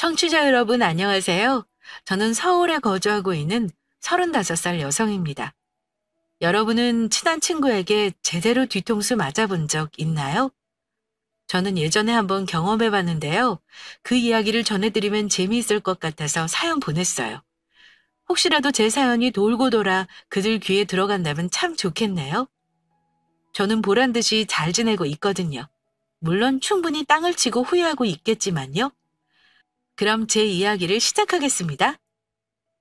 청취자 여러분 안녕하세요. 저는 서울에 거주하고 있는 35살 여성입니다. 여러분은 친한 친구에게 제대로 뒤통수 맞아본 적 있나요? 저는 예전에 한번 경험해 봤는데요. 그 이야기를 전해드리면 재미있을 것 같아서 사연 보냈어요. 혹시라도 제 사연이 돌고 돌아 그들 귀에 들어간다면 참 좋겠네요. 저는 보란 듯이 잘 지내고 있거든요. 물론 충분히 땅을 치고 후회하고 있겠지만요. 그럼 제 이야기를 시작하겠습니다.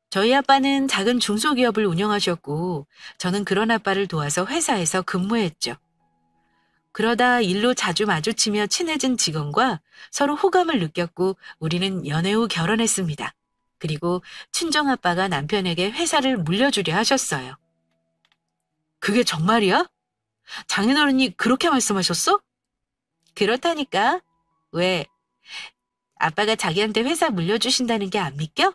저희 아빠는 작은 중소기업을 운영하셨고, 저는 그런 아빠를 도와서 회사에서 근무했죠. 그러다 일로 자주 마주치며 친해진 직원과 서로 호감을 느꼈고, 우리는 연애 후 결혼했습니다. 그리고 친정아빠가 남편에게 회사를 물려주려 하셨어요. 그게 정말이야? 장인어른이 그렇게 말씀하셨어? 그렇다니까. 왜? 아빠가 자기한테 회사 물려주신다는 게 안 믿겨?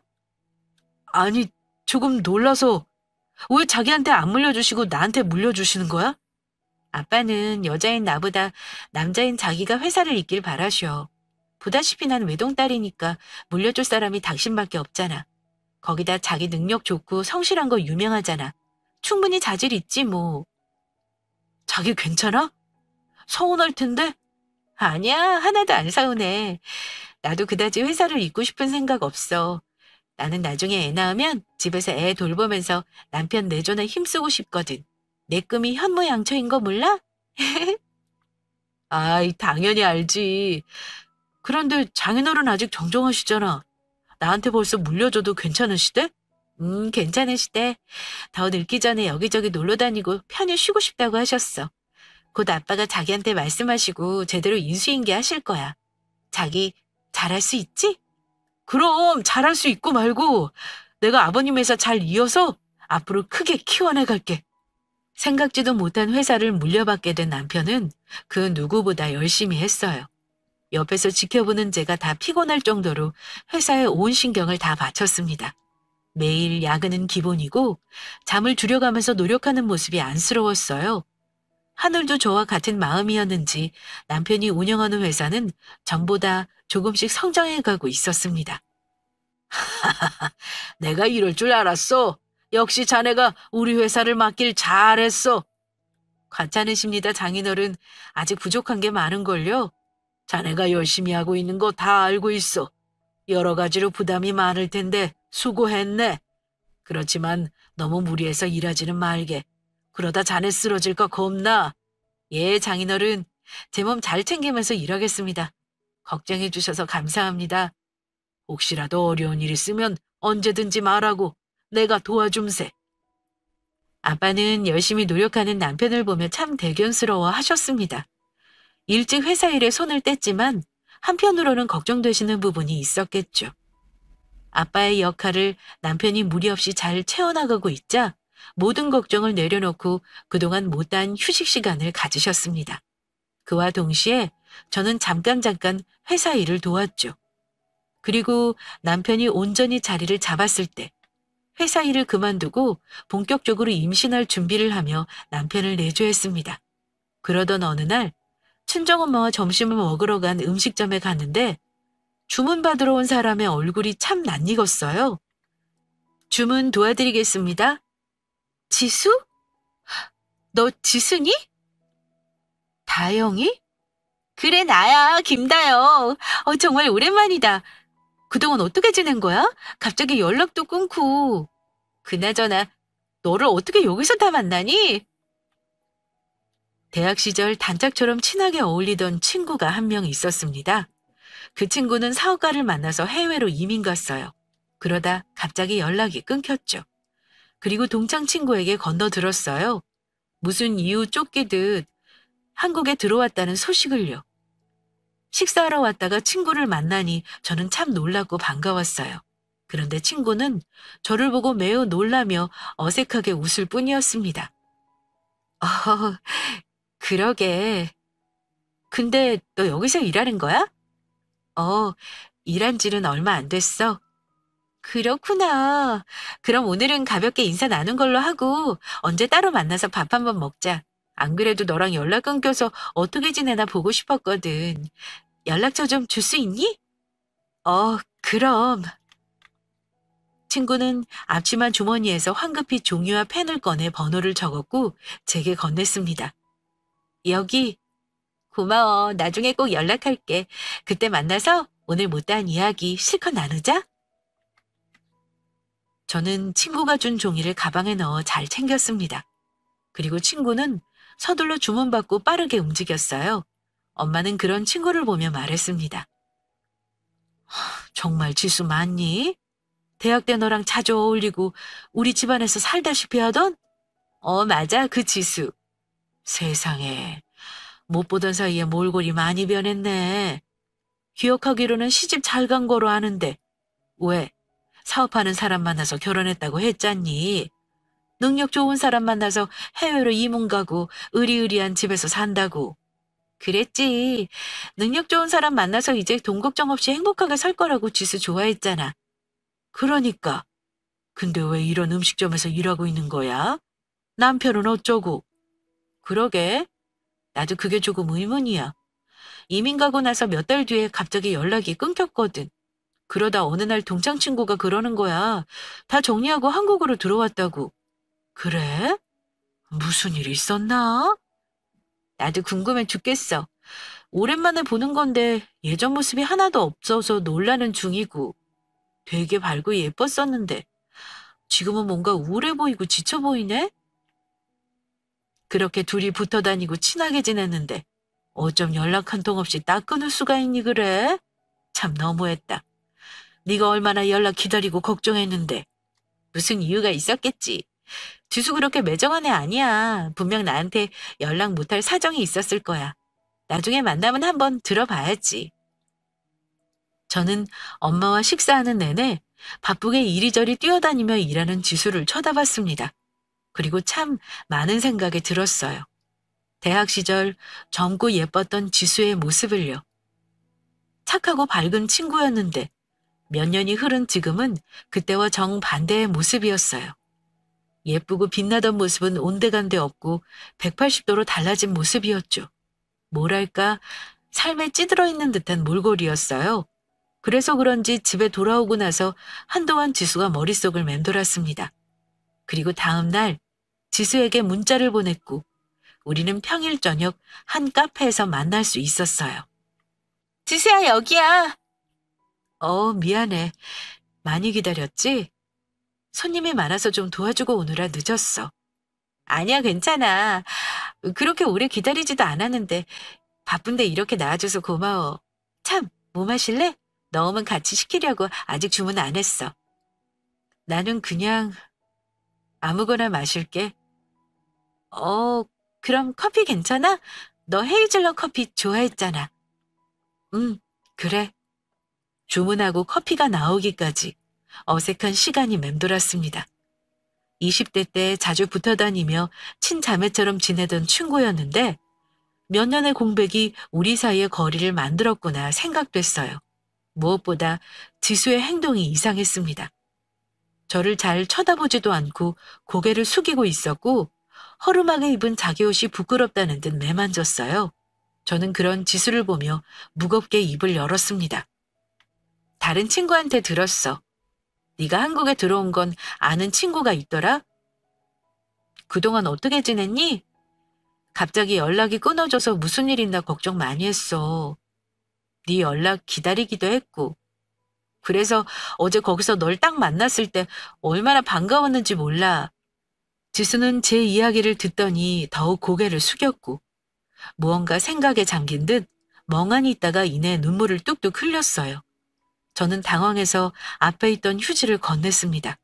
아니, 조금 놀라서 왜 자기한테 안 물려주시고 나한테 물려주시는 거야? 아빠는 여자인 나보다 남자인 자기가 회사를 잇길 바라셔. 보다시피 난 외동딸이니까 물려줄 사람이 당신밖에 없잖아. 거기다 자기 능력 좋고 성실한 거 유명하잖아. 충분히 자질 있지 뭐. 자기 괜찮아? 서운할 텐데? 아니야, 하나도 안 서운해. 나도 그다지 회사를 잇고 싶은 생각 없어. 나는 나중에 애 낳으면 집에서 애 돌보면서 남편 내조나 힘쓰고 싶거든. 내 꿈이 현모양처인 거 몰라? 아이, 당연히 알지. 그런데 장인어른 아직 정정하시잖아. 나한테 벌써 물려줘도 괜찮으시대? 괜찮으시대. 더 늙기 전에 여기저기 놀러 다니고 편히 쉬고 싶다고 하셨어. 곧 아빠가 자기한테 말씀하시고 제대로 인수인계 하실 거야. 자기 잘할 수 있지? 그럼 잘할 수 있고 말고 내가 아버님 회사 잘 이어서 앞으로 크게 키워나갈게. 생각지도 못한 회사를 물려받게 된 남편은 그 누구보다 열심히 했어요. 옆에서 지켜보는 제가 다 피곤할 정도로 회사에 온 신경을 다 바쳤습니다. 매일 야근은 기본이고 잠을 줄여가면서 노력하는 모습이 안쓰러웠어요. 하늘도 저와 같은 마음이었는지 남편이 운영하는 회사는 전보다 조금씩 성장해가고 있었습니다. 내가 이럴 줄 알았어. 역시 자네가 우리 회사를 맡길 잘했어. 과찬으십니다, 장인어른. 아직 부족한 게 많은걸요. 자네가 열심히 하고 있는 거 다 알고 있어. 여러 가지로 부담이 많을 텐데 수고했네. 그렇지만 너무 무리해서 일하지는 말게. 그러다 자네 쓰러질까 겁나. 예, 장인어른. 제 몸 잘 챙기면서 일하겠습니다. 걱정해 주셔서 감사합니다. 혹시라도 어려운 일 있으면 언제든지 말하고 내가 도와줌세. 아빠는 열심히 노력하는 남편을 보며 참 대견스러워 하셨습니다. 일찍 회사 일에 손을 뗐지만 한편으로는 걱정되시는 부분이 있었겠죠. 아빠의 역할을 남편이 무리 없이 잘 채워나가고 있자 모든 걱정을 내려놓고 그동안 못다한 휴식 시간을 가지셨습니다. 그와 동시에 저는 잠깐 회사 일을 도왔죠. 그리고 남편이 온전히 자리를 잡았을 때 회사 일을 그만두고 본격적으로 임신할 준비를 하며 남편을 내조했습니다. 그러던 어느 날 친정엄마와 점심을 먹으러 간 음식점에 갔는데 주문 받으러 온 사람의 얼굴이 참 낯익었어요. 주문 도와드리겠습니다. 지수? 너 지수니? 다영이? 그래, 나야, 김다영. 정말 오랜만이다. 그동안 어떻게 지낸 거야? 갑자기 연락도 끊고. 그나저나 너를 어떻게 여기서 다 만나니? 대학 시절 단짝처럼 친하게 어울리던 친구가 한 명 있었습니다. 그 친구는 사업가를 만나서 해외로 이민 갔어요. 그러다 갑자기 연락이 끊겼죠. 그리고 동창 친구에게 건너들었어요. 무슨 이유 쫓기듯 한국에 들어왔다는 소식을요. 식사하러 왔다가 친구를 만나니 저는 참 놀랍고 반가웠어요. 그런데 친구는 저를 보고 매우 놀라며 어색하게 웃을 뿐이었습니다. 어, 그러게. 근데 너 여기서 일하는 거야? 일한 지는 얼마 안 됐어. 그렇구나. 그럼 오늘은 가볍게 인사 나눈 걸로 하고 언제 따로 만나서 밥 한번 먹자. 안 그래도 너랑 연락 끊겨서 어떻게 지내나 보고 싶었거든. 연락처 좀 줄 수 있니? 그럼. 친구는 앞치마 주머니에서 황급히 종이와 펜을 꺼내 번호를 적었고 제게 건넸습니다. 여기. 고마워. 나중에 꼭 연락할게. 그때 만나서 오늘 못다한 이야기 실컷 나누자. 저는 친구가 준 종이를 가방에 넣어 잘 챙겼습니다. 그리고 친구는 서둘러 주문받고 빠르게 움직였어요. 엄마는 그런 친구를 보며 말했습니다. 정말 지수 맞니? 대학 때 너랑 자주 어울리고 우리 집안에서 살다시피 하던? 맞아. 그 지수. 세상에. 못 보던 사이에 몰골이 많이 변했네. 기억하기로는 시집 잘 간 거로 아는데 왜? 사업하는 사람 만나서 결혼했다고 했잖니. 능력 좋은 사람 만나서 해외로 이민 가고 으리으리한 집에서 산다고. 그랬지. 능력 좋은 사람 만나서 이제 돈 걱정 없이 행복하게 살 거라고 지수 좋아했잖아. 그러니까. 근데 왜 이런 음식점에서 일하고 있는 거야? 남편은 어쩌고? 그러게. 나도 그게 조금 의문이야. 이민 가고 나서 몇 달 뒤에 갑자기 연락이 끊겼거든. 그러다 어느 날 동창 친구가 그러는 거야. 다 정리하고 한국으로 들어왔다고. 그래? 무슨 일 있었나? 나도 궁금해 죽겠어. 오랜만에 보는 건데 예전 모습이 하나도 없어서 놀라는 중이고 되게 밝고 예뻤었는데 지금은 뭔가 우울해 보이고 지쳐 보이네? 그렇게 둘이 붙어 다니고 친하게 지냈는데 어쩜 연락 한 통 없이 딱 끊을 수가 있니 그래? 참 너무했다. 네가 얼마나 연락 기다리고 걱정했는데 무슨 이유가 있었겠지. 지수 그렇게 매정한 애 아니야. 분명 나한테 연락 못할 사정이 있었을 거야. 나중에 만나면 한번 들어봐야지. 저는 엄마와 식사하는 내내 바쁘게 이리저리 뛰어다니며 일하는 지수를 쳐다봤습니다. 그리고 참 많은 생각이 들었어요. 대학 시절 젊고 예뻤던 지수의 모습을요. 착하고 밝은 친구였는데 몇 년이 흐른 지금은 그때와 정반대의 모습이었어요. 예쁘고 빛나던 모습은 온데간데 없고 180도로 달라진 모습이었죠. 뭐랄까 삶에 찌들어 있는 듯한 몰골이었어요. 그래서 그런지 집에 돌아오고 나서 한동안 지수가 머릿속을 맴돌았습니다. 그리고 다음 날 지수에게 문자를 보냈고 우리는 평일 저녁 한 카페에서 만날 수 있었어요. 지수야 여기야. 미안해. 많이 기다렸지? 손님이 많아서 좀 도와주고 오느라 늦었어. 아니야 괜찮아. 그렇게 오래 기다리지도 않았는데 바쁜데 이렇게 나와줘서 고마워. 참, 뭐 마실래? 너 오면 같이 시키려고 아직 주문 안 했어. 나는 그냥 아무거나 마실게. 그럼 커피 괜찮아? 너 헤이즐넛 커피 좋아했잖아. 그래. 주문하고 커피가 나오기까지 어색한 시간이 맴돌았습니다. 20대 때 자주 붙어 다니며 친자매처럼 지내던 친구였는데 몇 년의 공백이 우리 사이의 거리를 만들었구나 생각됐어요. 무엇보다 지수의 행동이 이상했습니다. 저를 잘 쳐다보지도 않고 고개를 숙이고 있었고 허름하게 입은 자기 옷이 부끄럽다는 듯 매만졌어요. 저는 그런 지수를 보며 무겁게 입을 열었습니다. 다른 친구한테 들었어. 네가 한국에 들어온 건 아는 친구가 있더라? 그동안 어떻게 지냈니? 갑자기 연락이 끊어져서 무슨 일 있나 걱정 많이 했어. 네 연락 기다리기도 했고. 그래서 어제 거기서 널 딱 만났을 때 얼마나 반가웠는지 몰라. 지수는 제 이야기를 듣더니 더욱 고개를 숙였고 무언가 생각에 잠긴 듯 멍하니 있다가 이내 눈물을 뚝뚝 흘렸어요. 저는 당황해서 앞에 있던 휴지를 건넸습니다.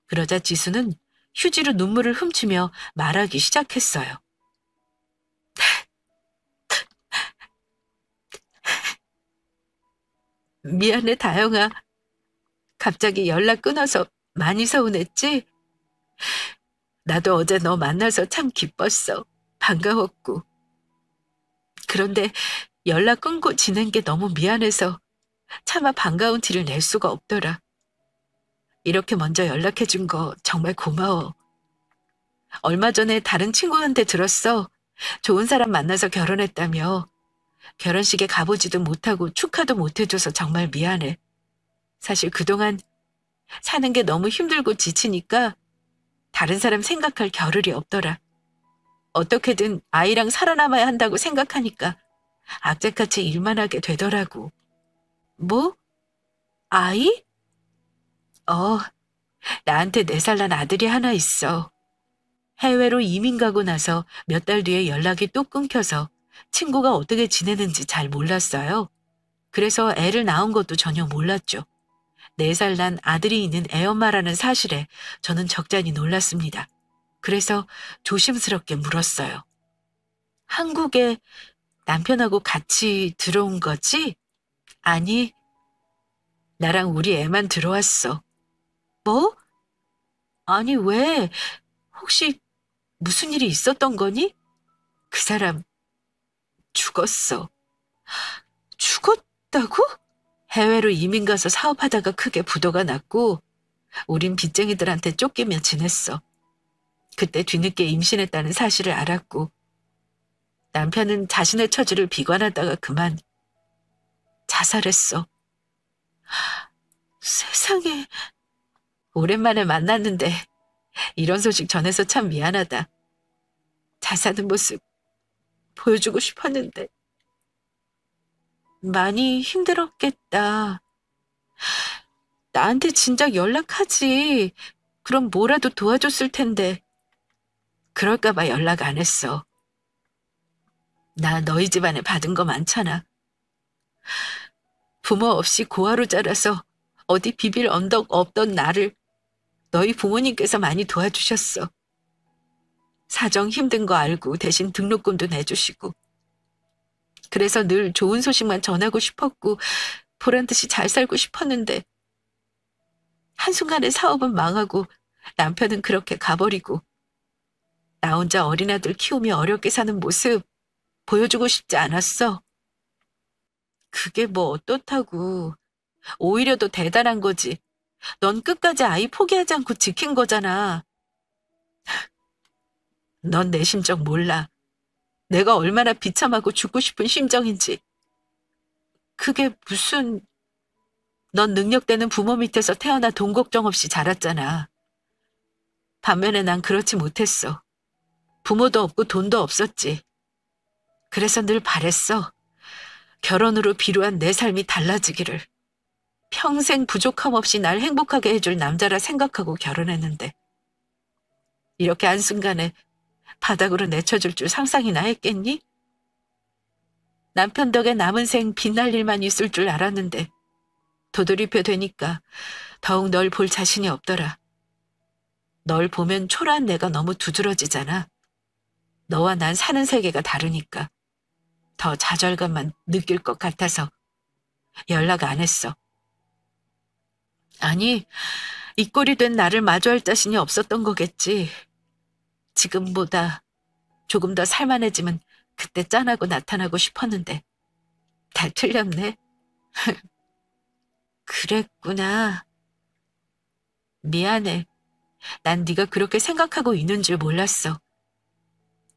그러자 지수는 휴지로 눈물을 훔치며 말하기 시작했어요. 미안해 다영아. 갑자기 연락 끊어서 많이 서운했지? 나도 어제 너 만나서 참 기뻤어. 반가웠고. 그런데 연락 끊고 지낸 게 너무 미안해서 차마 반가운 티를 낼 수가 없더라. 이렇게 먼저 연락해준 거 정말 고마워. 얼마 전에 다른 친구한테 들었어. 좋은 사람 만나서 결혼했다며. 결혼식에 가보지도 못하고 축하도 못해줘서 정말 미안해. 사실 그동안 사는 게 너무 힘들고 지치니까 다른 사람 생각할 겨를이 없더라. 어떻게든 아이랑 살아남아야 한다고 생각하니까 악착같이 일만 하게 되더라고. 뭐? 아이? 어, 나한테 4살 난 아들이 하나 있어. 해외로 이민 가고 나서 몇 달 뒤에 연락이 또 끊겨서 친구가 어떻게 지내는지 잘 몰랐어요. 그래서 애를 낳은 것도 전혀 몰랐죠. 4살 난 아들이 있는 애엄마라는 사실에 저는 적잖이 놀랐습니다. 그래서 조심스럽게 물었어요. 한국에 남편하고 같이 들어온 거지? 아니, 나랑 우리 애만 들어왔어. 뭐? 아니, 왜? 혹시 무슨 일이 있었던 거니? 그 사람 죽었어. 죽었다고? 해외로 이민 가서 사업하다가 크게 부도가 났고 우린 빚쟁이들한테 쫓기며 지냈어. 그때 뒤늦게 임신했다는 사실을 알았고 남편은 자신의 처지를 비관하다가 그만 자살했어. 세상에. 오랜만에 만났는데 이런 소식 전해서 참 미안하다. 잘 사는 모습 보여주고 싶었는데. 많이 힘들었겠다. 나한테 진작 연락하지. 그럼 뭐라도 도와줬을 텐데. 그럴까 봐 연락 안 했어. 나 너희 집안에 받은 거 많잖아. 부모 없이 고아로 자라서 어디 비빌 언덕 없던 나를 너희 부모님께서 많이 도와주셨어. 사정 힘든 거 알고 대신 등록금도 내주시고. 그래서 늘 좋은 소식만 전하고 싶었고 보란 듯이 잘 살고 싶었는데 한순간에 사업은 망하고 남편은 그렇게 가버리고 나 혼자 어린아들 키우며 어렵게 사는 모습 보여주고 싶지 않았어. 그게 뭐 어떻다고. 오히려 더 대단한 거지. 넌 끝까지 아이 포기하지 않고 지킨 거잖아. 넌 내 심정 몰라. 내가 얼마나 비참하고 죽고 싶은 심정인지. 그게 무슨... 넌 능력되는 부모 밑에서 태어나 돈 걱정 없이 자랐잖아. 반면에 난 그렇지 못했어. 부모도 없고 돈도 없었지. 그래서 늘 바랬어. 결혼으로 비루한 내 삶이 달라지기를. 평생 부족함 없이 날 행복하게 해줄 남자라 생각하고 결혼했는데 이렇게 한순간에 바닥으로 내쳐줄 줄 상상이나 했겠니? 남편 덕에 남은 생 빛날 일만 있을 줄 알았는데 도돌이표 되니까 더욱 널 볼 자신이 없더라. 널 보면 초라한 내가 너무 두드러지잖아. 너와 난 사는 세계가 다르니까 더 좌절감만 느낄 것 같아서 연락 안 했어. 아니, 이 꼴이 된 나를 마주할 자신이 없었던 거겠지. 지금보다 조금 더 살만해지면 그때 짠하고 나타나고 싶었는데 다 틀렸네. 그랬구나. 미안해. 난 네가 그렇게 생각하고 있는 줄 몰랐어.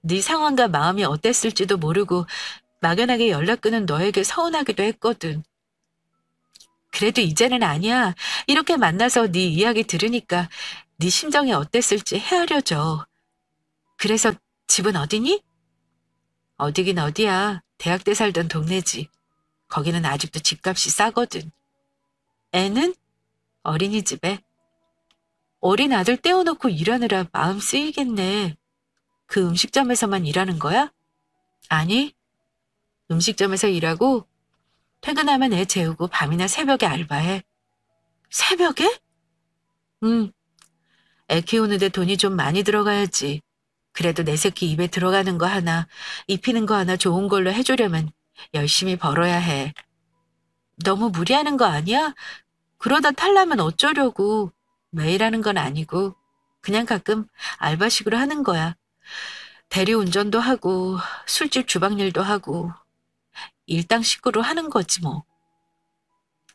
네 상황과 마음이 어땠을지도 모르고 막연하게 연락 끊은 너에게 서운하기도 했거든. 그래도 이제는 아니야. 이렇게 만나서 네 이야기 들으니까 네 심정이 어땠을지 헤아려져. 그래서 집은 어디니? 어디긴 어디야. 대학 때 살던 동네지. 거기는 아직도 집값이 싸거든. 애는? 어린이집에. 어린 아들 떼어놓고 일하느라 마음 쓰이겠네. 그 음식점에서만 일하는 거야? 아니, 음식점에서 일하고 퇴근하면 애 재우고 밤이나 새벽에 알바해. 새벽에? 응. 애 키우는데 돈이 좀 많이 들어가야지. 그래도 내 새끼 입에 들어가는 거 하나, 입히는 거 하나 좋은 걸로 해주려면 열심히 벌어야 해. 너무 무리하는 거 아니야? 그러다 탈라면 어쩌려고. 매일 하는 건 아니고 그냥 가끔 알바식으로 하는 거야. 대리운전도 하고 술집 주방일도 하고 일당식으로 하는 거지 뭐.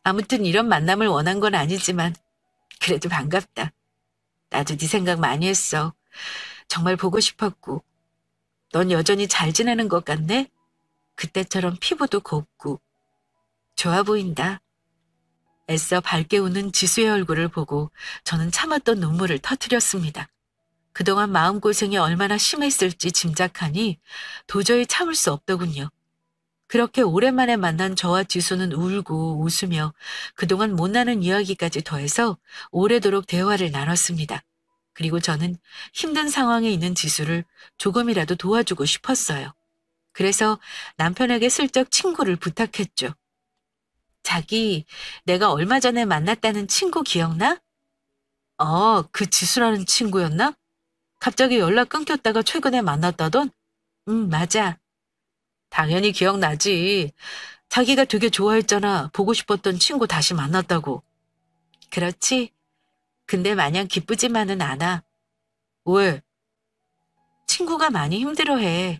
아무튼 이런 만남을 원한 건 아니지만 그래도 반갑다. 나도 네 생각 많이 했어. 정말 보고 싶었고. 넌 여전히 잘 지내는 것 같네? 그때처럼 피부도 곱고. 좋아 보인다. 애써 밝게 웃는 지수의 얼굴을 보고 저는 참았던 눈물을 터뜨렸습니다. 그동안 마음고생이 얼마나 심했을지 짐작하니 도저히 참을 수 없더군요. 그렇게 오랜만에 만난 저와 지수는 울고 웃으며 그동안 못나는 이야기까지 더해서 오래도록 대화를 나눴습니다. 그리고 저는 힘든 상황에 있는 지수를 조금이라도 도와주고 싶었어요. 그래서 남편에게 슬쩍 친구를 부탁했죠. 자기, 내가 얼마 전에 만났다는 친구 기억나? 그 지수라는 친구였나? 갑자기 연락 끊겼다가 최근에 만났다던? 맞아. 당연히 기억나지. 자기가 되게 좋아했잖아. 보고 싶었던 친구 다시 만났다고. 그렇지. 근데 마냥 기쁘지만은 않아. 왜? 친구가 많이 힘들어해.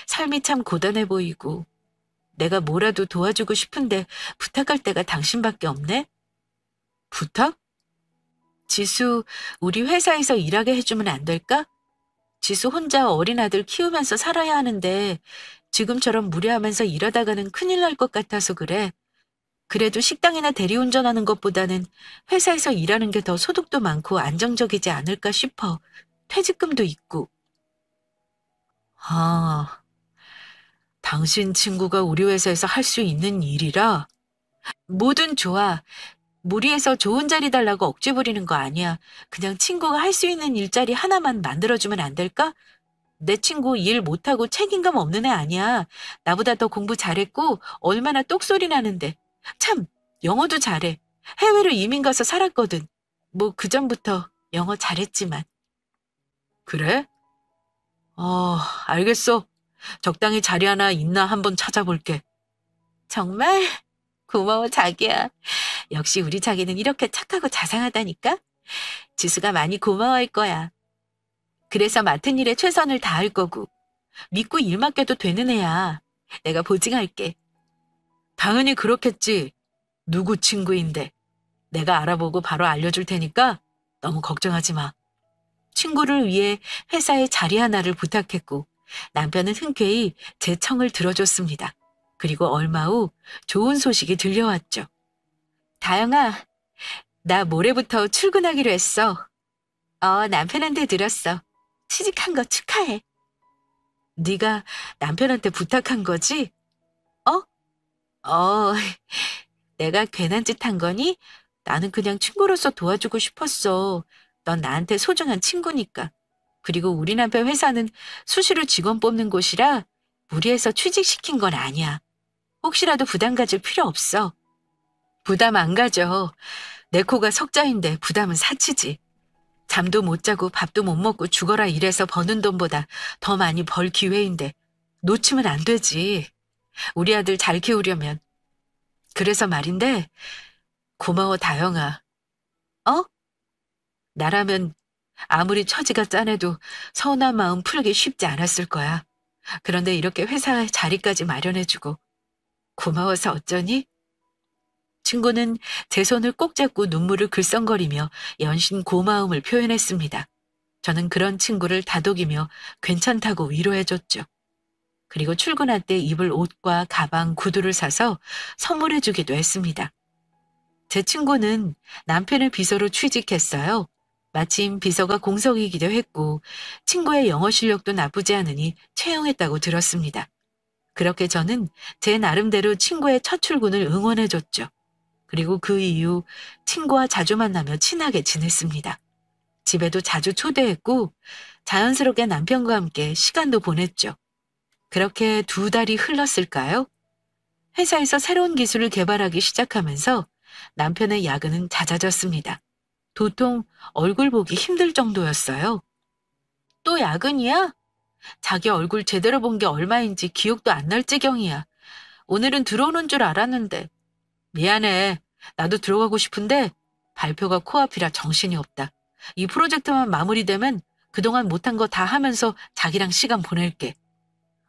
삶이 참 고단해 보이고. 내가 뭐라도 도와주고 싶은데 부탁할 때가 당신밖에 없네? 부탁? 지수, 우리 회사에서 일하게 해주면 안 될까? 지수 혼자 어린 아들 키우면서 살아야 하는데 지금처럼 무리하면서 일하다가는 큰일 날 것 같아서 그래. 그래도 식당이나 대리운전하는 것보다는 회사에서 일하는 게 더 소득도 많고 안정적이지 않을까 싶어. 퇴직금도 있고. 아, 당신 친구가 우리 회사에서 할 수 있는 일이라? 뭐든 좋아. 무리해서 좋은 자리 달라고 억지 부리는 거 아니야. 그냥 친구가 할 수 있는 일자리 하나만 만들어주면 안 될까? 내 친구 일 못하고 책임감 없는 애 아니야. 나보다 더 공부 잘했고 얼마나 똑소리 나는데. 참, 영어도 잘해. 해외로 이민 가서 살았거든. 뭐 그전부터 영어 잘했지만. 그래? 알겠어. 적당히 자리 하나 있나 한번 찾아볼게. 정말? 고마워, 자기야. 역시 우리 자기는 이렇게 착하고 자상하다니까? 지수가 많이 고마워할 거야. 그래서 맡은 일에 최선을 다할 거고. 믿고 일 맡겨도 되는 애야. 내가 보증할게. 당연히 그렇겠지. 누구 친구인데. 내가 알아보고 바로 알려줄 테니까 너무 걱정하지 마. 친구를 위해 회사에 자리 하나를 부탁했고 남편은 흔쾌히 제 청을 들어줬습니다. 그리고 얼마 후 좋은 소식이 들려왔죠. 다영아, 나 모레부터 출근하기로 했어. 남편한테 들었어. 취직한 거 축하해. 네가 남편한테 부탁한 거지? 어? 내가 괜한 짓 한 거니? 나는 그냥 친구로서 도와주고 싶었어. 넌 나한테 소중한 친구니까. 그리고 우리 남편 회사는 수시로 직원 뽑는 곳이라 무리해서 취직시킨 건 아니야. 혹시라도 부담 가질 필요 없어. 부담 안 가져. 내 코가 석자인데 부담은 사치지. 잠도 못 자고 밥도 못 먹고 죽어라 일해서 버는 돈보다 더 많이 벌 기회인데 놓치면 안 되지. 우리 아들 잘 키우려면. 그래서 말인데 고마워 다영아. 어? 나라면 아무리 처지가 짠해도 서운한 마음 풀기 쉽지 않았을 거야. 그런데 이렇게 회사에 자리까지 마련해주고 고마워서 어쩌니? 친구는 제 손을 꼭 잡고 눈물을 글썽거리며 연신 고마움을 표현했습니다. 저는 그런 친구를 다독이며 괜찮다고 위로해줬죠. 그리고 출근할 때 입을 옷과 가방, 구두를 사서 선물해주기도 했습니다. 제 친구는 남편의 비서로 취직했어요. 마침 비서가 공석이기도 했고 친구의 영어 실력도 나쁘지 않으니 채용했다고 들었습니다. 그렇게 저는 제 나름대로 친구의 첫 출근을 응원해줬죠. 그리고 그 이후 친구와 자주 만나며 친하게 지냈습니다. 집에도 자주 초대했고 자연스럽게 남편과 함께 시간도 보냈죠. 그렇게 2달이 흘렀을까요? 회사에서 새로운 기술을 개발하기 시작하면서 남편의 야근은 잦아졌습니다. 도통 얼굴 보기 힘들 정도였어요. 또 야근이야? 자기 얼굴 제대로 본 게 얼마인지 기억도 안 날 지경이야. 오늘은 들어오는 줄 알았는데. 미안해. 나도 들어가고 싶은데 발표가 코앞이라 정신이 없다. 이 프로젝트만 마무리되면 그동안 못한 거 다 하면서 자기랑 시간 보낼게.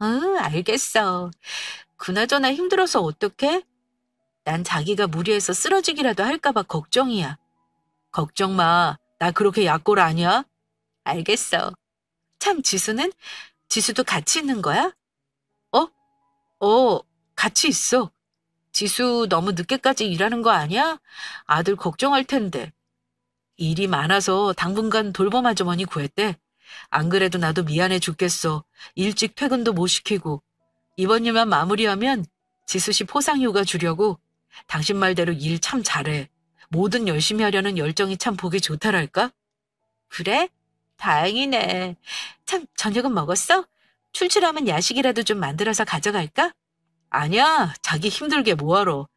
응, 알겠어. 그나저나 힘들어서 어떡해? 난 자기가 무리해서 쓰러지기라도 할까봐 걱정이야. 걱정 마. 나 그렇게 약골 아니야? 알겠어. 참, 지수는? 지수도 같이 있는 거야? 어? 같이 있어. 지수 너무 늦게까지 일하는 거 아니야? 아들 걱정할 텐데. 일이 많아서 당분간 돌봄 아주머니 구했대. 안 그래도 나도 미안해 죽겠어. 일찍 퇴근도 못 시키고. 이번 일만 마무리하면 지수 씨 포상휴가 주려고. 당신 말대로 일 참 잘해. 뭐든 열심히 하려는 열정이 참 보기 좋다랄까? 그래? 다행이네. 참, 저녁은 먹었어? 출출하면 야식이라도 좀 만들어서 가져갈까? 아니야, 자기 힘들게 뭐하러.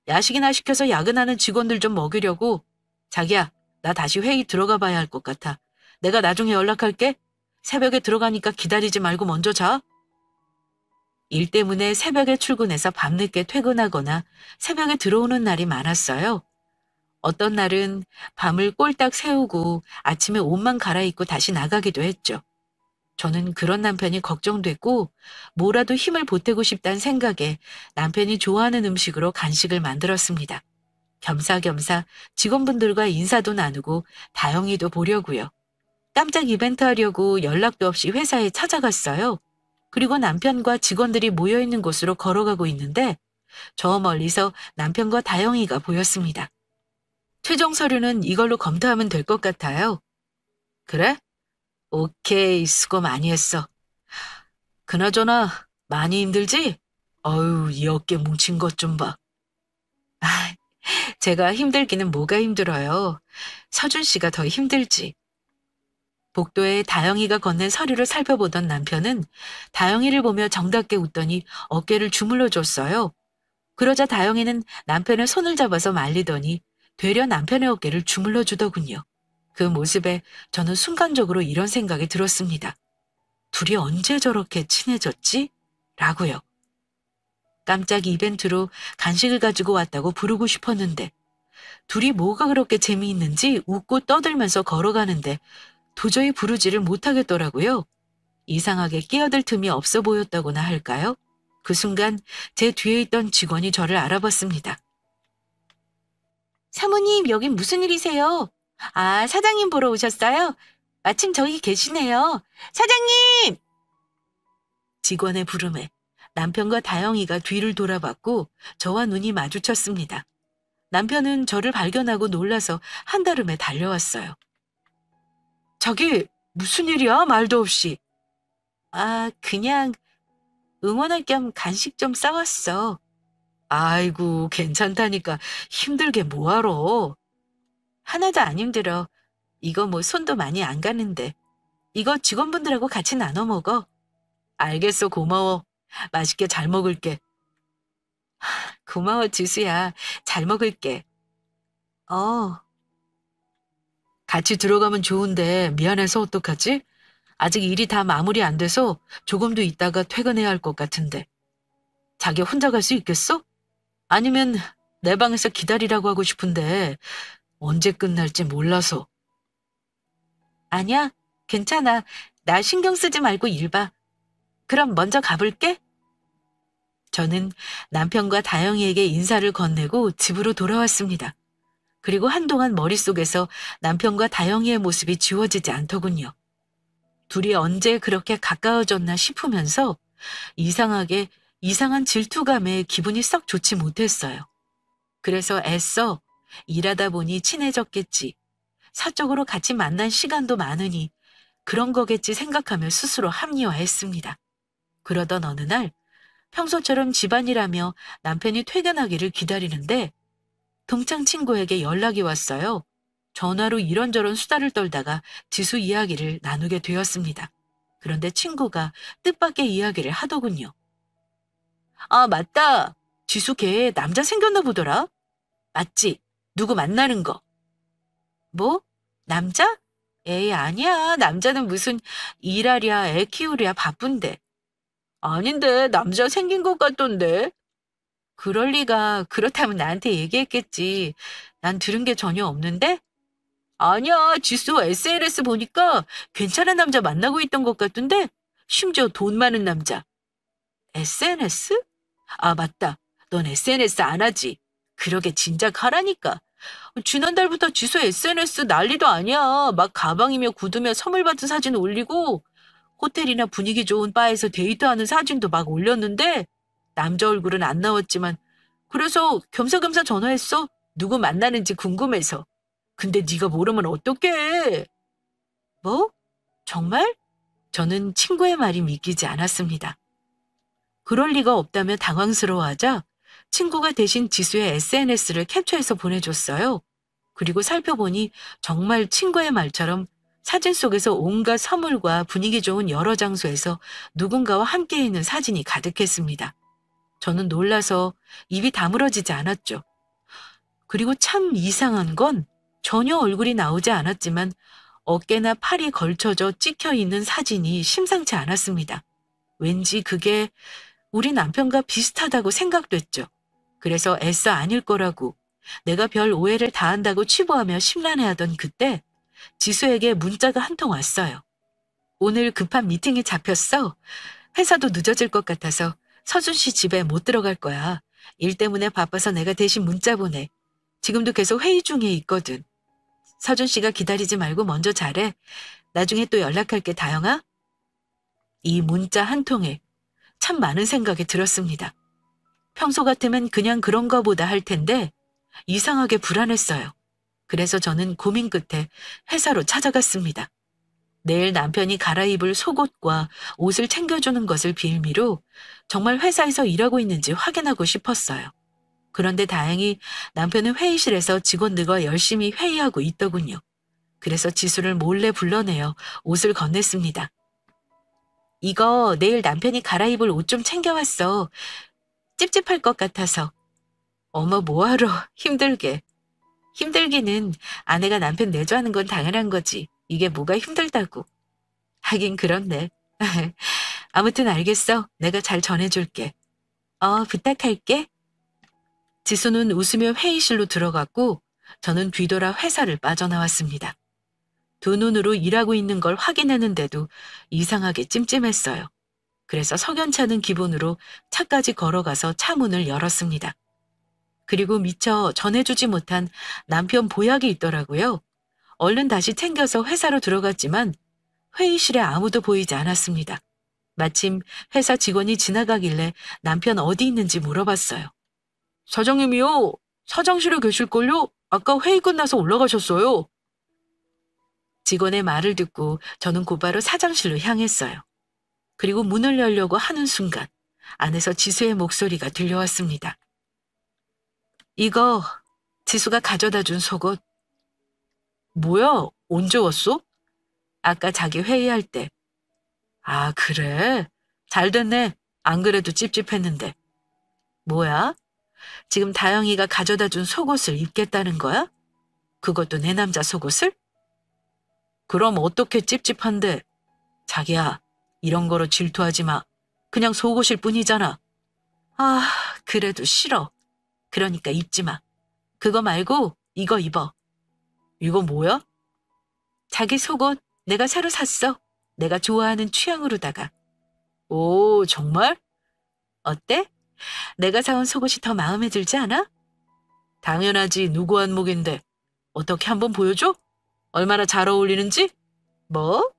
야식이나 시켜서 야근하는 직원들 좀 먹이려고. 자기야, 나 다시 회의 들어가 봐야 할 것 같아. 내가 나중에 연락할게. 새벽에 들어가니까 기다리지 말고 먼저 자. 일 때문에 새벽에 출근해서 밤늦게 퇴근하거나 새벽에 들어오는 날이 많았어요. 어떤 날은 밤을 꼴딱 새우고 아침에 옷만 갈아입고 다시 나가기도 했죠. 저는 그런 남편이 걱정됐고 뭐라도 힘을 보태고 싶다는 생각에 남편이 좋아하는 음식으로 간식을 만들었습니다. 겸사겸사 직원분들과 인사도 나누고 다영이도 보려고요. 깜짝 이벤트 하려고 연락도 없이 회사에 찾아갔어요. 그리고 남편과 직원들이 모여있는 곳으로 걸어가고 있는데 저 멀리서 남편과 다영이가 보였습니다. 최종 서류는 이걸로 검토하면 될 것 같아요. 그래? 오케이, 수고 많이 했어. 그나저나 많이 힘들지? 어휴, 이 어깨 뭉친 것 좀 봐. 아, 제가 힘들기는 뭐가 힘들어요. 서준 씨가 더 힘들지. 복도에 다영이가 건넨 서류를 살펴보던 남편은 다영이를 보며 정답게 웃더니 어깨를 주물러 줬어요. 그러자 다영이는 남편의 손을 잡아서 말리더니 되려 남편의 어깨를 주물러 주더군요. 그 모습에 저는 순간적으로 이런 생각이 들었습니다. 둘이 언제 저렇게 친해졌지? 라고요. 깜짝 이벤트로 간식을 가지고 왔다고 부르고 싶었는데 둘이 뭐가 그렇게 재미있는지 웃고 떠들면서 걸어가는데 도저히 부르지를 못하겠더라고요. 이상하게 끼어들 틈이 없어 보였다고나 할까요? 그 순간 제 뒤에 있던 직원이 저를 알아봤습니다. 사모님, 여긴 무슨 일이세요? 아, 사장님 보러 오셨어요? 마침 저기 계시네요. 사장님! 직원의 부름에 남편과 다영이가 뒤를 돌아봤고 저와 눈이 마주쳤습니다. 남편은 저를 발견하고 놀라서 한달음에 달려왔어요. 저기 무슨 일이야? 말도 없이. 아, 그냥 응원할 겸 간식 좀 싸왔어. 아이고, 괜찮다니까 힘들게 뭐하러. 하나도 안 힘들어. 이거 뭐 손도 많이 안 가는데. 이거 직원분들하고 같이 나눠 먹어. 알겠어, 고마워. 맛있게 잘 먹을게. 고마워, 지수야. 잘 먹을게. 어. 같이 들어가면 좋은데 미안해서 어떡하지? 아직 일이 다 마무리 안 돼서 조금 더 있다가 퇴근해야 할 것 같은데. 자기 혼자 갈 수 있겠어? 아니면 내 방에서 기다리라고 하고 싶은데 언제 끝날지 몰라서. 아니야, 괜찮아. 나 신경 쓰지 말고 일 봐. 그럼 먼저 가볼게. 저는 남편과 다영이에게 인사를 건네고 집으로 돌아왔습니다. 그리고 한동안 머릿속에서 남편과 다영이의 모습이 지워지지 않더군요. 둘이 언제 그렇게 가까워졌나 싶으면서 이상하게 이상한 질투감에 기분이 썩 좋지 못했어요. 그래서 애써 일하다 보니 친해졌겠지. 사적으로 같이 만난 시간도 많으니 그런 거겠지 생각하며 스스로 합리화했습니다. 그러던 어느 날 평소처럼 집안일하며 남편이 퇴근하기를 기다리는데 동창 친구에게 연락이 왔어요. 전화로 이런저런 수다를 떨다가 지수 이야기를 나누게 되었습니다. 그런데 친구가 뜻밖의 이야기를 하더군요. 아, 맞다. 지수 걔 남자 생겼나 보더라. 맞지? 누구 만나는 거. 뭐? 남자? 에이, 아니야. 남자는 무슨 일하랴, 애 키우랴 바쁜데. 아닌데, 남자 생긴 것 같던데. 그럴 리가. 그렇다면 나한테 얘기했겠지. 난 들은 게 전혀 없는데? 아니야, 지수 SNS 보니까 괜찮은 남자 만나고 있던 것 같던데? 심지어 돈 많은 남자. SNS? 아, 맞다. 넌 SNS 안 하지? 그러게 진작 하라니까. 지난달부터 지수 SNS 난리도 아니야. 막 가방이며 구두며 선물 받은 사진 올리고 호텔이나 분위기 좋은 바에서 데이트하는 사진도 막 올렸는데 남자 얼굴은 안 나왔지만 그래서 겸사겸사 전화했어. 누구 만나는지 궁금해서. 근데 네가 모르면 어떡해. 뭐? 정말? 저는 친구의 말이 믿기지 않았습니다. 그럴 리가 없다며 당황스러워하자 친구가 대신 지수의 SNS를 캡처해서 보내줬어요. 그리고 살펴보니 정말 친구의 말처럼 사진 속에서 온갖 선물과 분위기 좋은 여러 장소에서 누군가와 함께 있는 사진이 가득했습니다. 저는 놀라서 입이 다물어지지 않았죠. 그리고 참 이상한 건 전혀 얼굴이 나오지 않았지만 어깨나 팔이 걸쳐져 찍혀 있는 사진이 심상치 않았습니다. 왠지 그게 우리 남편과 비슷하다고 생각됐죠. 그래서 애써 아닐 거라고 내가 별 오해를 다한다고 치부하며 심란해하던 그때 지수에게 문자가 한 통 왔어요. 오늘 급한 미팅이 잡혔어. 회사도 늦어질 것 같아서 서준 씨 집에 못 들어갈 거야. 일 때문에 바빠서 내가 대신 문자 보내. 지금도 계속 회의 중에 있거든. 서준 씨가 기다리지 말고 먼저 잘해. 나중에 또 연락할게, 다영아. 이 문자 한 통에 참 많은 생각이 들었습니다. 평소 같으면 그냥 그런가 보다 할 텐데 이상하게 불안했어요. 그래서 저는 고민 끝에 회사로 찾아갔습니다. 내일 남편이 갈아입을 속옷과 옷을 챙겨주는 것을 빌미로 정말 회사에서 일하고 있는지 확인하고 싶었어요. 그런데 다행히 남편은 회의실에서 직원들과 열심히 회의하고 있더군요. 그래서 지수를 몰래 불러내어 옷을 건넸습니다. 이거 내일 남편이 갈아입을 옷 좀 챙겨왔어. 찝찝할 것 같아서. 어머, 뭐하러 힘들게. 힘들기는 아내가 남편 내조하는 건 당연한 거지. 이게 뭐가 힘들다고. 하긴 그렇네. 아무튼 알겠어. 내가 잘 전해줄게. 부탁할게. 지수는 웃으며 회의실로 들어갔고 저는 뒤돌아 회사를 빠져나왔습니다. 두 눈으로 일하고 있는 걸 확인했는데도 이상하게 찜찜했어요. 그래서 석연찮은 기분으로 차까지 걸어가서 차 문을 열었습니다. 그리고 미처 전해주지 못한 남편 보약이 있더라고요. 얼른 다시 챙겨서 회사로 들어갔지만 회의실에 아무도 보이지 않았습니다. 마침 회사 직원이 지나가길래 남편 어디 있는지 물어봤어요. 사장님이요. 사장실에 계실걸요? 아까 회의 끝나서 올라가셨어요. 직원의 말을 듣고 저는 곧바로 사장실로 향했어요. 그리고 문을 열려고 하는 순간 안에서 지수의 목소리가 들려왔습니다. 이거 지수가 가져다 준 속옷. 뭐야? 언제 왔어? 아까 자기 회의할 때. 아, 그래? 잘 됐네. 안 그래도 찝찝했는데. 뭐야? 지금 다영이가 가져다 준 속옷을 입겠다는 거야? 그것도 내 남자 속옷을? 그럼 어떻게 찝찝한데? 자기야, 이런 거로 질투하지 마. 그냥 속옷일 뿐이잖아. 아, 그래도 싫어. 그러니까 입지 마. 그거 말고 이거 입어. 이거 뭐야? 자기 속옷 내가 새로 샀어. 내가 좋아하는 취향으로다가. 오, 정말? 어때? 내가 사온 속옷이 더 마음에 들지 않아? 당연하지. 누구 한몫인데. 어떻게 한번 보여줘? 얼마나 잘 어울리는지? 뭐?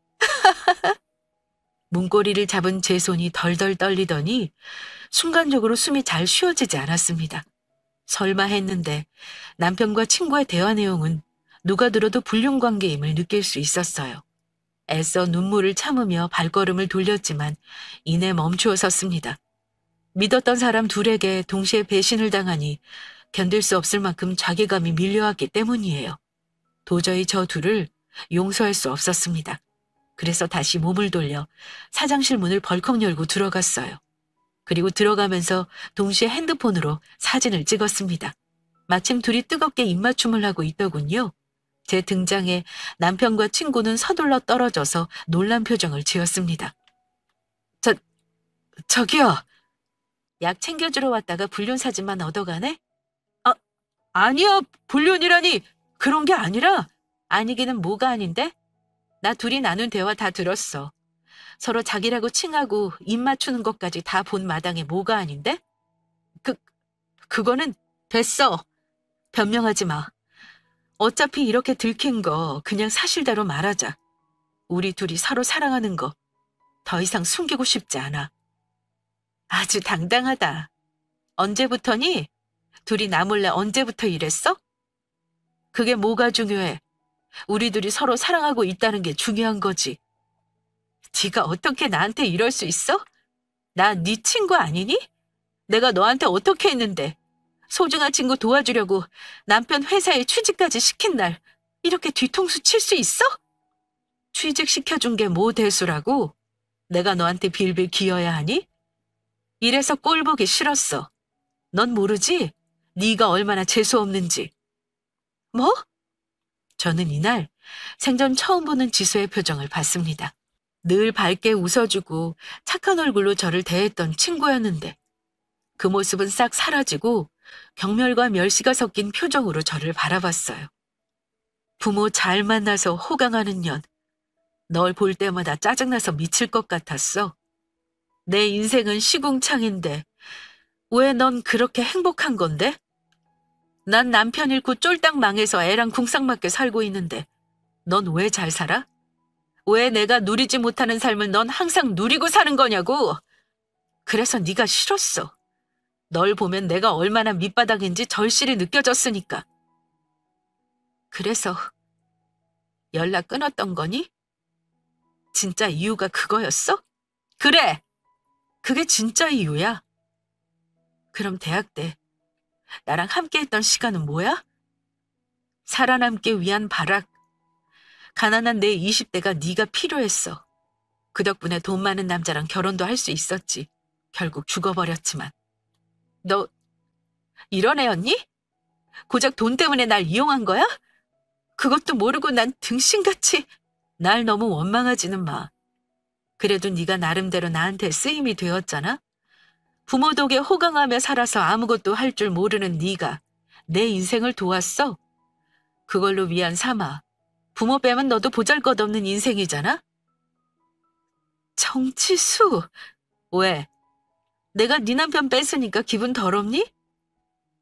문고리를 잡은 제 손이 덜덜 떨리더니 순간적으로 숨이 잘 쉬어지지 않았습니다. 설마 했는데 남편과 친구의 대화 내용은 누가 들어도 불륜관계임을 느낄 수 있었어요. 애써 눈물을 참으며 발걸음을 돌렸지만 이내 멈추어 섰습니다. 믿었던 사람 둘에게 동시에 배신을 당하니 견딜 수 없을 만큼 자괴감이 밀려왔기 때문이에요. 도저히 저 둘을 용서할 수 없었습니다. 그래서 다시 몸을 돌려 사장실 문을 벌컥 열고 들어갔어요. 그리고 들어가면서 동시에 핸드폰으로 사진을 찍었습니다. 마침 둘이 뜨겁게 입맞춤을 하고 있더군요. 제 등장에 남편과 친구는 서둘러 떨어져서 놀란 표정을 지었습니다. 저기요. 약 챙겨주러 왔다가 불륜 사진만 얻어가네? 아니야. 불륜이라니. 그런 게 아니라. 아니기는 뭐가 아닌데? 나 둘이 나눈 대화 다 들었어. 서로 자기라고 칭하고 입 맞추는 것까지 다 본 마당에 뭐가 아닌데? 그거는 됐어. 변명하지 마. 어차피 이렇게 들킨 거 그냥 사실대로 말하자. 우리 둘이 서로 사랑하는 거 더 이상 숨기고 싶지 않아. 아주 당당하다. 언제부터니? 둘이 나 몰래 언제부터 이랬어? 그게 뭐가 중요해? 우리 둘이 서로 사랑하고 있다는 게 중요한 거지. 네가 어떻게 나한테 이럴 수 있어? 나 네 친구 아니니? 내가 너한테 어떻게 했는데 소중한 친구 도와주려고 남편 회사에 취직까지 시킨 날 이렇게 뒤통수 칠 수 있어? 취직시켜준 게 뭐 대수라고? 내가 너한테 빌빌 기어야 하니? 이래서 꼴 보기 싫었어. 넌 모르지? 네가 얼마나 재수없는지. 뭐? 저는 이날 생전 처음 보는 지수의 표정을 봤습니다. 늘 밝게 웃어주고 착한 얼굴로 저를 대했던 친구였는데 그 모습은 싹 사라지고 경멸과 멸시가 섞인 표정으로 저를 바라봤어요. 부모 잘 만나서 호강하는 년. 널 볼 때마다 짜증나서 미칠 것 같았어. 내 인생은 시궁창인데 왜 넌 그렇게 행복한 건데? 난 남편 잃고 쫄딱 망해서 애랑 궁상맞게 살고 있는데 넌 왜 잘 살아? 왜 내가 누리지 못하는 삶을 넌 항상 누리고 사는 거냐고. 그래서 네가 싫었어. 널 보면 내가 얼마나 밑바닥인지 절실히 느껴졌으니까. 그래서 연락 끊었던 거니? 진짜 이유가 그거였어? 그래! 그게 진짜 이유야. 그럼 대학 때 나랑 함께 했던 시간은 뭐야? 살아남기 위한 발악. 가난한 내 20대가 네가 필요했어. 그 덕분에 돈 많은 남자랑 결혼도 할 수 있었지. 결국 죽어버렸지만. 너 이런 애였니? 고작 돈 때문에 날 이용한 거야? 그것도 모르고 난 등신같이 날 너무 원망하지는 마. 그래도 네가 나름대로 나한테 쓰임이 되었잖아? 부모 덕에 호강하며 살아서 아무것도 할 줄 모르는 네가 내 인생을 도왔어. 그걸로 위안 삼아. 부모 빼면 너도 보잘것없는 인생이잖아? 정치수! 왜? 내가 네 남편 뺐으니까 기분 더럽니?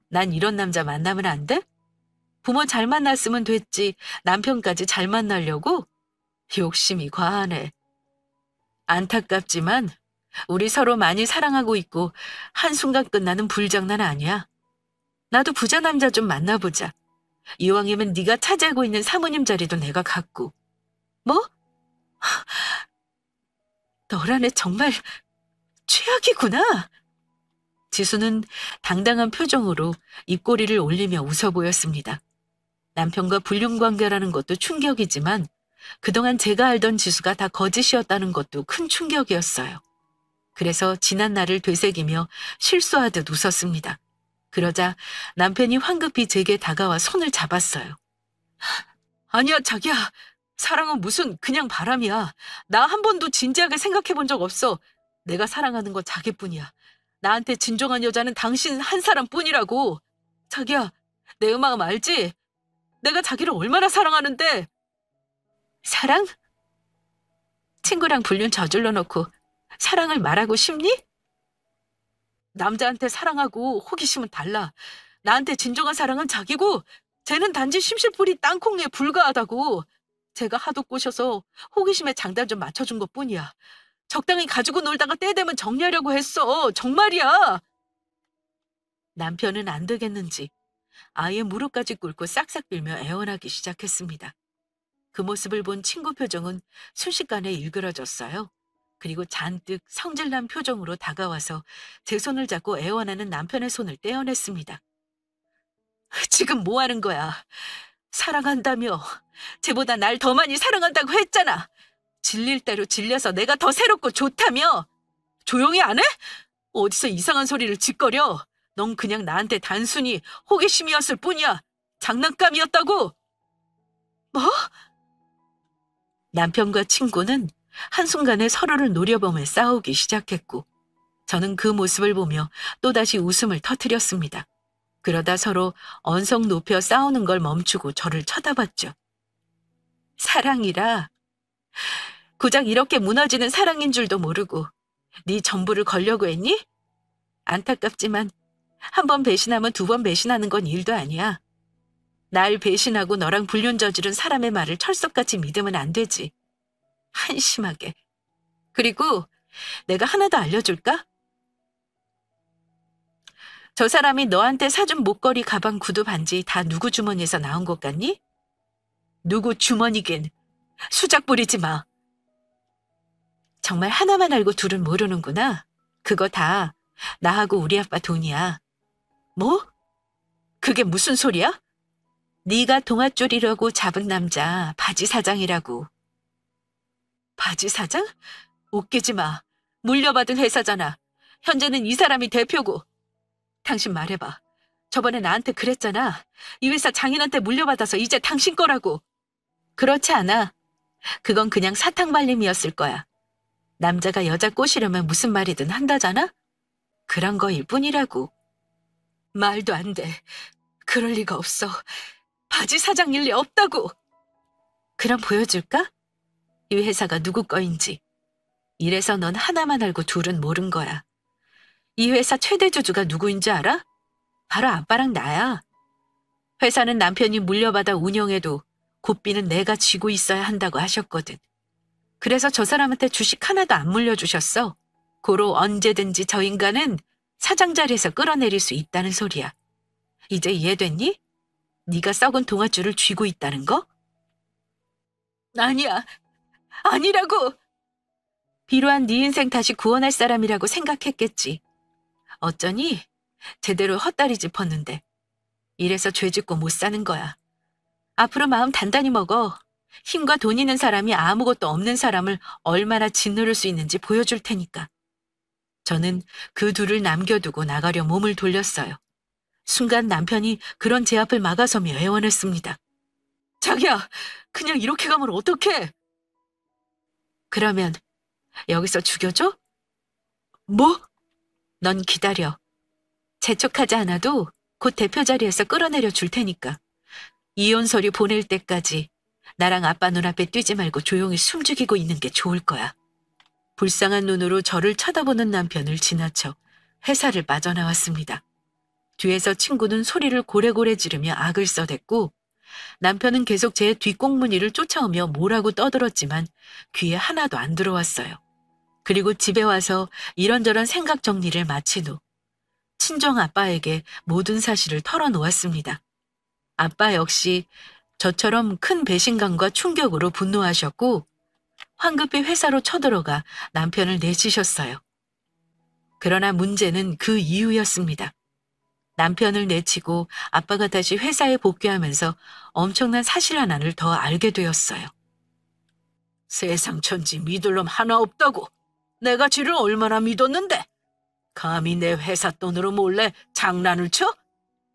난 이런 남자 만나면 안 돼? 부모 잘 만났으면 됐지. 남편까지 잘 만나려고? 욕심이 과하네. 안타깝지만 우리 서로 많이 사랑하고 있고 한순간 끝나는 불장난 아니야. 나도 부자 남자 좀 만나보자. 이왕이면 네가 차지하고 있는 사모님 자리도 내가 갖고. 뭐? 너란 애 정말 최악이구나. 지수는 당당한 표정으로 입꼬리를 올리며 웃어 보였습니다. 남편과 불륜관계라는 것도 충격이지만 그동안 제가 알던 지수가 다 거짓이었다는 것도 큰 충격이었어요. 그래서 지난 날을 되새기며 실수하듯 웃었습니다. 그러자 남편이 황급히 제게 다가와 손을 잡았어요. 아니야, 자기야. 사랑은 무슨 그냥 바람이야. 나 한 번도 진지하게 생각해 본 적 없어. 내가 사랑하는 건 자기뿐이야. 나한테 진정한 여자는 당신 한 사람뿐이라고. 자기야, 내 마음 알지? 내가 자기를 얼마나 사랑하는데. 사랑? 친구랑 불륜 저질러 놓고 사랑을 말하고 싶니? 남자한테 사랑하고 호기심은 달라. 나한테 진정한 사랑은 자기고 쟤는 단지 심실풀이 땅콩에 불과하다고. 제가 하도 꼬셔서 호기심에 장단 좀 맞춰준 것뿐이야. 적당히 가지고 놀다가 때 되면 정리하려고 했어. 정말이야. 남편은 안 되겠는지 아예 무릎까지 꿇고 싹싹 빌며 애원하기 시작했습니다. 그 모습을 본 친구 표정은 순식간에 일그러졌어요. 그리고 잔뜩 성질난 표정으로 다가와서 제 손을 잡고 애원하는 남편의 손을 떼어냈습니다. 지금 뭐 하는 거야? 사랑한다며. 쟤보다 날 더 많이 사랑한다고 했잖아. 질릴 대로 질려서 내가 더 새롭고 좋다며. 조용히 안 해? 어디서 이상한 소리를 짓거려. 넌 그냥 나한테 단순히 호기심이었을 뿐이야. 장난감이었다고. 뭐? 남편과 친구는 한순간에 서로를 노려보며 싸우기 시작했고 저는 그 모습을 보며 또다시 웃음을 터뜨렸습니다. 그러다 서로 언성 높여 싸우는 걸 멈추고 저를 쳐다봤죠. 사랑이라. 고작 이렇게 무너지는 사랑인 줄도 모르고 네 전부를 걸려고 했니? 안타깝지만 한 번 배신하면 두 번 배신하는 건 일도 아니야. 날 배신하고 너랑 불륜 저지른 사람의 말을 철석같이 믿으면 안 되지. 한심하게. 그리고 내가 하나 더 알려줄까? 저 사람이 너한테 사준 목걸이, 가방, 구두, 반지 다 누구 주머니에서 나온 것 같니? 누구 주머니긴. 수작 부리지 마. 정말 하나만 알고 둘은 모르는구나. 그거 다 나하고 우리 아빠 돈이야. 뭐? 그게 무슨 소리야? 네가 동아줄이라고 잡은 남자 바지 사장이라고. 바지 사장? 웃기지 마. 물려받은 회사잖아. 현재는 이 사람이 대표고. 당신 말해봐. 저번에 나한테 그랬잖아. 이 회사 장인한테 물려받아서 이제 당신 거라고. 그렇지 않아. 그건 그냥 사탕 발림이었을 거야. 남자가 여자 꼬시려면 무슨 말이든 한다잖아? 그런 거일 뿐이라고. 말도 안 돼. 그럴 리가 없어. 바지 사장 일리 없다고. 그럼 보여줄까? 이 회사가 누구 거인지. 이래서 넌 하나만 알고 둘은 모른 거야. 이 회사 최대 주주가 누구인지 알아? 바로 아빠랑 나야. 회사는 남편이 물려받아 운영해도 고삐는 내가 쥐고 있어야 한다고 하셨거든. 그래서 저 사람한테 주식 하나도 안 물려주셨어. 고로 언제든지 저 인간은 사장 자리에서 끌어내릴 수 있다는 소리야. 이제 이해됐니? 네가 썩은 동아줄을 쥐고 있다는 거? 아니야. 아니라고. 비로한 네 인생 다시 구원할 사람이라고 생각했겠지. 어쩌니 제대로 헛다리 짚었는데. 이래서 죄 짓고 못 사는 거야. 앞으로 마음 단단히 먹어. 힘과 돈 있는 사람이 아무것도 없는 사람을 얼마나 짓누를 수 있는지 보여줄 테니까. 저는 그 둘을 남겨두고 나가려 몸을 돌렸어요. 순간 남편이 그런 제 앞을 막아서며 애원했습니다. 자기야, 그냥 이렇게 가면 어떡해? 그러면 여기서 죽여줘? 뭐? 넌 기다려. 재촉하지 않아도 곧 대표 자리에서 끌어내려 줄 테니까. 이혼 서류 보낼 때까지 나랑 아빠 눈앞에 뛰지 말고 조용히 숨죽이고 있는 게 좋을 거야. 불쌍한 눈으로 저를 쳐다보는 남편을 지나쳐 회사를 빠져나왔습니다. 뒤에서 친구는 소리를 고래고래 지르며 악을 써댔고 남편은 계속 제 뒷꽁무니를 쫓아오며 뭐라고 떠들었지만 귀에 하나도 안 들어왔어요. 그리고 집에 와서 이런저런 생각 정리를 마친 후 친정 아빠에게 모든 사실을 털어놓았습니다. 아빠 역시 저처럼 큰 배신감과 충격으로 분노하셨고 황급히 회사로 쳐들어가 남편을 내치셨어요. 그러나 문제는 그 이유였습니다. 남편을 내치고 아빠가 다시 회사에 복귀하면서 엄청난 사실 하나를 더 알게 되었어요. 세상 천지 믿을 놈 하나 없다고. 내가 쥐를 얼마나 믿었는데. 감히 내 회사 돈으로 몰래 장난을 쳐?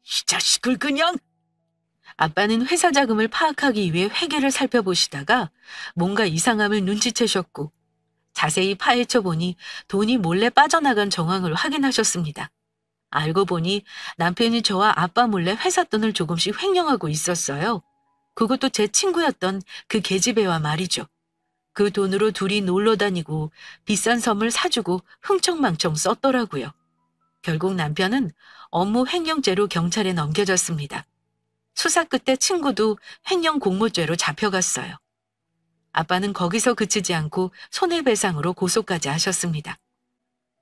이 자식을 그냥. 아빠는 회사 자금을 파악하기 위해 회계를 살펴보시다가 뭔가 이상함을 눈치채셨고 자세히 파헤쳐 보니 돈이 몰래 빠져나간 정황을 확인하셨습니다. 알고 보니 남편이 저와 아빠 몰래 회사 돈을 조금씩 횡령하고 있었어요. 그것도 제 친구였던 그 계집애와 말이죠. 그 돈으로 둘이 놀러 다니고 비싼 선물 사주고 흥청망청 썼더라고요. 결국 남편은 업무 횡령죄로 경찰에 넘겨졌습니다. 수사 끝에 친구도 횡령 공모죄로 잡혀갔어요. 아빠는 거기서 그치지 않고 손해배상으로 고소까지 하셨습니다.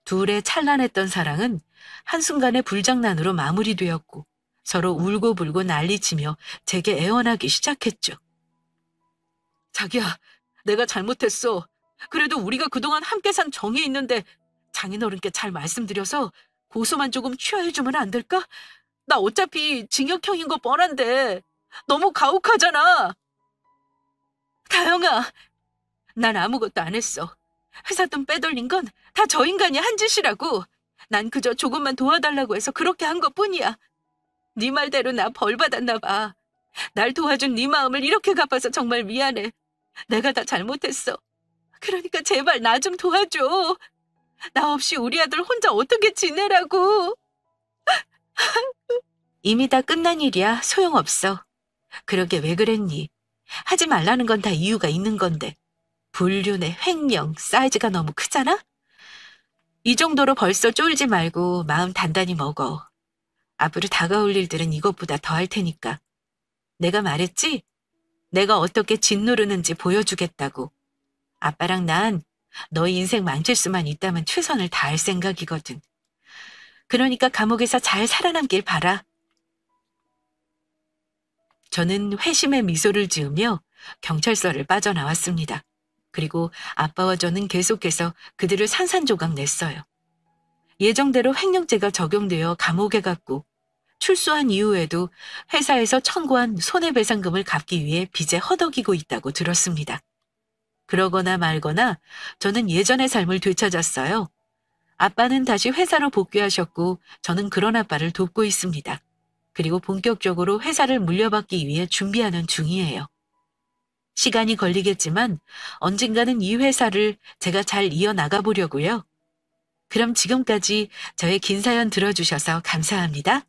둘의 찬란했던 사랑은 한순간의 불장난으로 마무리되었고 서로 울고불고 난리치며 제게 애원하기 시작했죠. 자기야, 내가 잘못했어. 그래도 우리가 그동안 함께 산 정이 있는데 장인어른께 잘 말씀드려서 고소만 조금 취하해주면 안 될까? 나 어차피 징역형인 거 뻔한데 너무 가혹하잖아. 다영아, 난 아무것도 안 했어. 회사 돈 빼돌린 건 다 저 인간이 한 짓이라고. 난 그저 조금만 도와달라고 해서 그렇게 한 것뿐이야. 네 말대로 나 벌 받았나 봐. 날 도와준 네 마음을 이렇게 갚아서 정말 미안해. 내가 다 잘못했어. 그러니까 제발 나 좀 도와줘. 나 없이 우리 아들 혼자 어떻게 지내라고. 이미 다 끝난 일이야. 소용없어. 그러게 왜 그랬니? 하지 말라는 건 다 이유가 있는 건데. 불륜의 횡령, 사이즈가 너무 크잖아? 이 정도로 벌써 쫄지 말고 마음 단단히 먹어. 앞으로 다가올 일들은 이것보다 더 할 테니까. 내가 말했지? 내가 어떻게 짓누르는지 보여주겠다고. 아빠랑 난 너희 인생 망칠 수만 있다면 최선을 다할 생각이거든. 그러니까 감옥에서 잘 살아남길 바라. 저는 회심의 미소를 지으며 경찰서를 빠져나왔습니다. 그리고 아빠와 저는 계속해서 그들을 산산조각 냈어요. 예정대로 횡령죄가 적용되어 감옥에 갔고 출소한 이후에도 회사에서 청구한 손해배상금을 갚기 위해 빚에 허덕이고 있다고 들었습니다. 그러거나 말거나 저는 예전의 삶을 되찾았어요. 아빠는 다시 회사로 복귀하셨고 저는 그런 아빠를 돕고 있습니다. 그리고 본격적으로 회사를 물려받기 위해 준비하는 중이에요. 시간이 걸리겠지만 언젠가는 이 회사를 제가 잘 이어나가 보려고요. 그럼 지금까지 저의 긴 사연 들어주셔서 감사합니다.